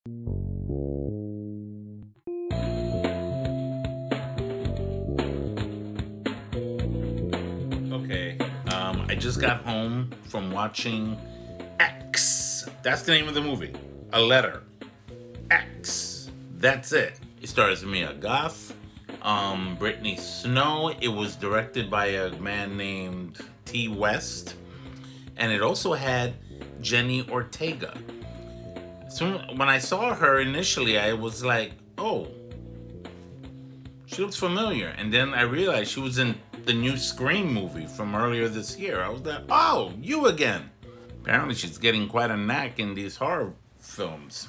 Okay, I just got home from watching X. That's the name of the movie. A letter. X. That's it. It stars Mia Goth, Brittany Snow. It was directed by a man named T. West, and it also had Jenny Ortega. So when I saw her initially, I was like, "Oh, she looks familiar." And then I realized she was in the new Scream movie from earlier this year. I was like, "Oh, you again." Apparently, she's getting quite a knack in these horror films.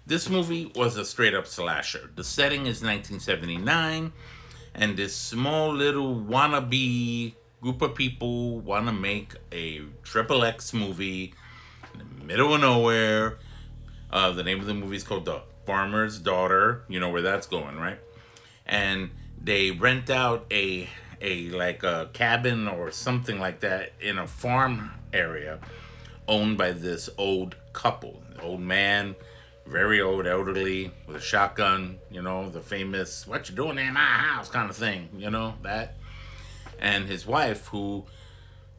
This movie was a straight up slasher. The setting is 1979, and this small little wannabe group of people want to make a triple X movie in the middle of nowhere. The name of the movie is called The Farmer's Daughter. You know where that's going, right? And they rent out a like a cabin or something like that in a farm area owned by this old couple. Old man, very old, elderly, with a shotgun, you know, the famous "what you doing in my house" kind of thing, you know, that. And his wife, who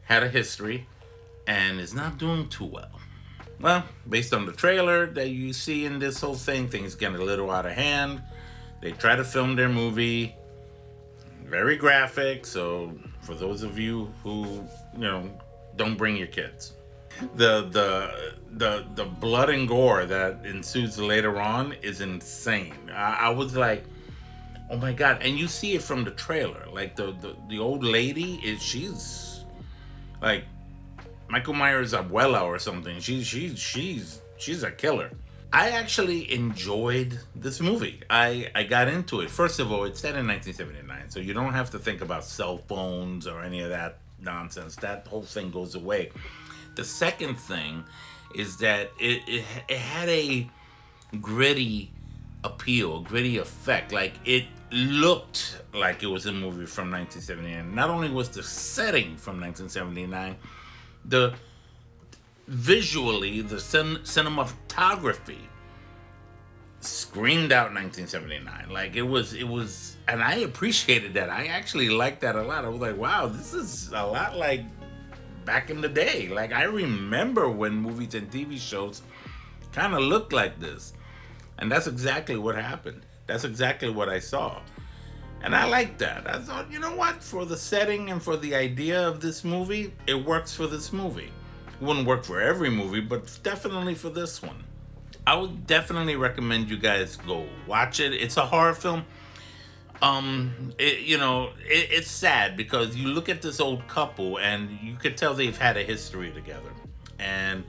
had a history and is not doing too well. Well, based on the trailer that you see in this whole thing, things get a little out of hand. They try to film their movie, very graphic, so for those of you who, you know, don't bring your kids. The blood and gore that ensues later on is insane. I was like, oh my god! And you see it from the trailer. Like the old lady she's like Michael Myers Abuela or something. She's a killer. I actually enjoyed this movie. I got into it. First of all, it's set in 1979, so you don't have to think about cell phones or any of that nonsense. That whole thing goes away. The second thing is that it had a gritty appeal, gritty effect. Like it looked like it was a movie from 1979. Not only was the setting from 1979, the visually the cinematography screamed out 1979. Like it was, and I appreciated that. I actually liked that a lot. I was like, wow, this is a lot like back in the day. Like I remember when movies and TV shows kind of looked like this. And that's exactly what happened. That's exactly what I saw. And I like that. I thought, you know what? For the setting and for the idea of this movie, it works for this movie. It wouldn't work for every movie, but definitely for this one. I would definitely recommend you guys go watch it. It's a horror film. It's sad because you look at this old couple and you could tell they've had a history together. And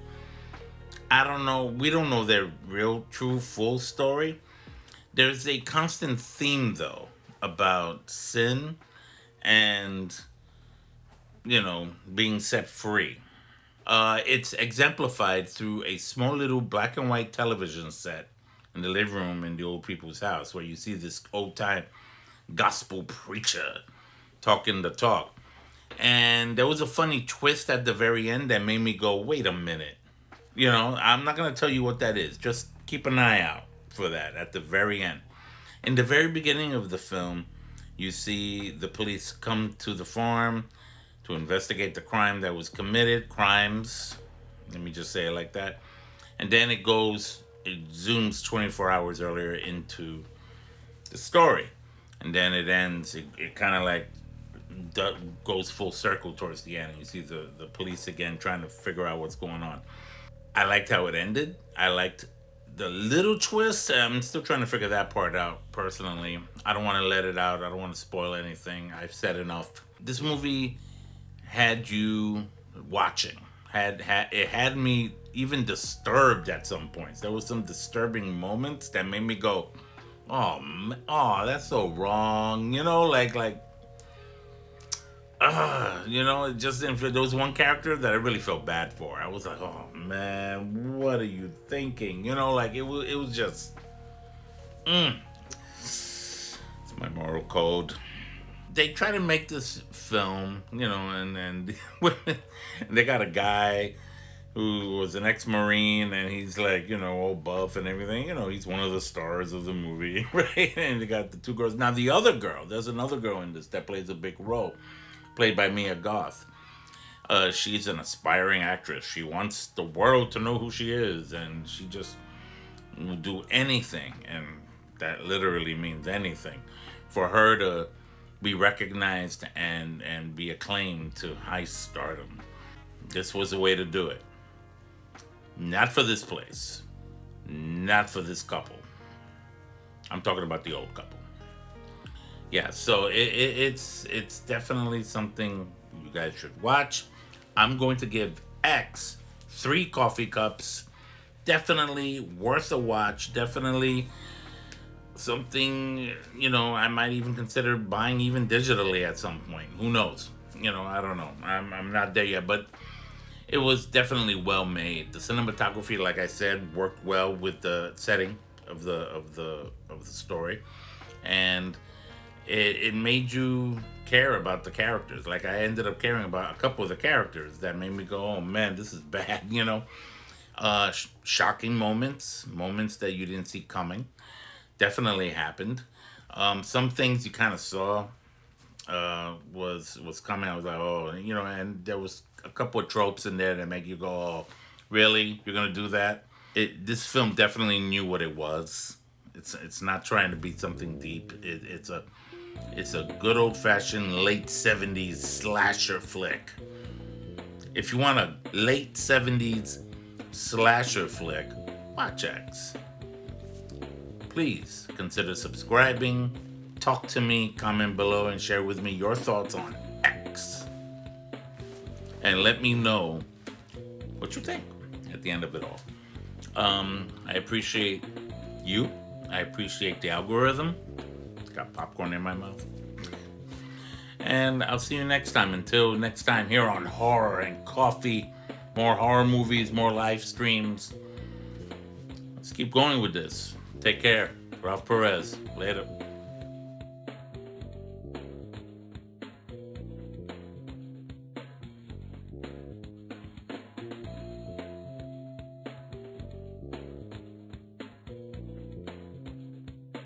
I don't know, we don't know their real, true, full story. There's a constant theme, though, about sin and, being set free. It's exemplified through a small little black and white television set in the living room in the old people's house where you see this old time gospel preacher talking the talk. And there was a funny twist at the very end that made me go, wait a minute. I'm not going to tell you what that is. Just keep an eye out for that at the very end. In the very beginning of the film, you see the police come to the farm to investigate the crime that was committed. Crimes, let me just say it like that. And then it zooms 24 hours earlier into the story. And then it ends, it kind of like goes full circle towards the end. And you see the police again trying to figure out what's going on. I liked how it ended. I liked the little twist. I'm still trying to figure that part out personally. I don't want to let it out. I don't want to spoil anything. I've said enough. This movie had you watching. It had me even disturbed at some points. There was some disturbing moments that made me go, "Oh, that's so wrong." It just didn't feel. There was one character that I really felt bad for. I was like, oh man, what are you thinking? It was just, it's my moral code. They try to make this film, and they got a guy who was an ex-marine, and he's like, all buff and everything. He's one of the stars of the movie, right? And you got the two girls. Now the other girl, there's another girl in this that plays a big role, played by Mia Goth. She's an aspiring actress. She wants the world to know who she is, and she just will do anything, and that literally means anything, for her to be recognized and be acclaimed to high stardom. This was the way to do it. Not for this place. Not for this couple. I'm talking about the old couple. Yeah, so it's definitely something you guys should watch. I'm going to give X 3 coffee cups. Definitely worth a watch. Definitely something, I might even consider buying even digitally at some point. Who knows? I don't know. I'm not there yet, but it was definitely well made. The cinematography, like I said, worked well with the setting of the story, and it made you care about the characters. Like, I ended up caring about a couple of the characters that made me go, "Oh man, this is bad." Shocking moments that you didn't see coming, definitely happened. Some things you kind of saw was coming. I was like, oh, and there was a couple of tropes in there that make you go, oh, really? You're gonna do that? This film definitely knew what it was. It's not trying to be something deep. It's a good old fashioned late '70s slasher flick. If you want a late '70s slasher flick, watch X. Please consider subscribing. Talk to me, comment below, and share with me your thoughts on X. And let me know what you think at the end of it all. I appreciate you. I appreciate the algorithm. Got popcorn in my mouth. And I'll see you next time. Until next time, here on Horror and Coffee. More horror movies, more live streams. Let's keep going with this. Take care. Ralph Perez. Later.